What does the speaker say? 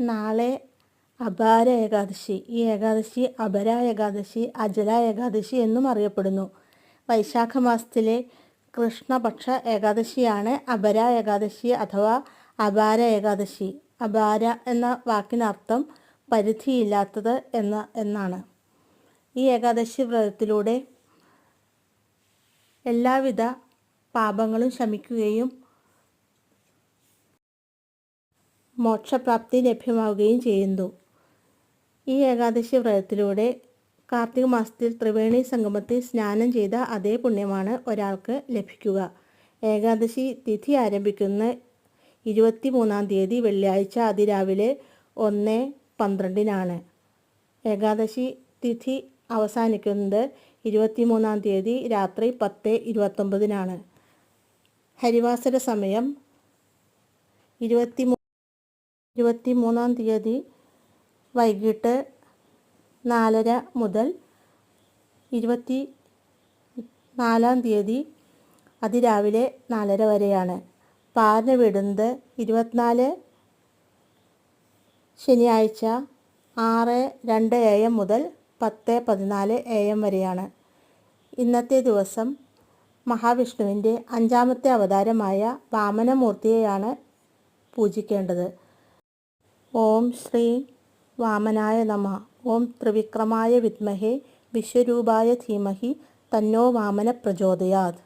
നാളെ അപാര ഏകാദശി. ഈ ഏകാദശി അപര ഏകാദശി, അജല ഏകാദശി എന്നും അറിയപ്പെടുന്നു. വൈശാഖ മാസത്തിലെ കൃഷ്ണപക്ഷ ഏകാദശിയാണ് അപര ഏകാദശി അഥവാ അപാര ഏകാദശി. അപാര എന്ന വാക്കിനർത്ഥം പരിധിയില്ലാത്തത് എന്നാണ്. ഈ ഏകാദശി വ്രതത്തിലൂടെ എല്ലാവിധ പാപങ്ങളും ശമിക്കുകയും മോക്ഷപ്രാപ്തി ലഭ്യമാവുകയും ചെയ്യുന്നു. ഈ ഏകാദശി വ്രതത്തിലൂടെ കാർത്തിക മാസത്തിൽ ത്രിവേണി സംഗമത്തിൽ സ്നാനം ചെയ്ത അതേ പുണ്യമാണ് ഒരാൾക്ക് ലഭിക്കുക. ഏകാദശി തിഥി ആരംഭിക്കുന്ന 23-ാം തീയതി വെള്ളിയാഴ്ച അതിരാവിലെ 1:12 ഏകാദശി തിഥി അവസാനിക്കുന്നത് 23-ാം തീയതി രാത്രി 10:29 ഹരിവാസര സമയം 23-ാം തീയതി വൈകിട്ട് 4:30 മുതൽ 24-ാം തീയതി അതിരാവിലെ 4:30 വരെയാണ്. പാരണ വിടുന്നത് 24 ശനിയാഴ്ച 6:02 AM മുതൽ 10:14 AM വരെയാണ്. ഇന്നത്തെ ദിവസം മഹാവിഷ്ണുവിൻ്റെ 5ാമത്തെ അവതാരമായ വാമനമൂർത്തിയെയാണ് പൂജിക്കേണ്ടത്. ഓം ശ്രീ വാമനായ നമഃ. ഓം ത്രിവിക്രമായ വിദ്മഹേ വിശ്വരൂപായ ധീമഹി തന്നോ വാമന പ്രചോദയാത്.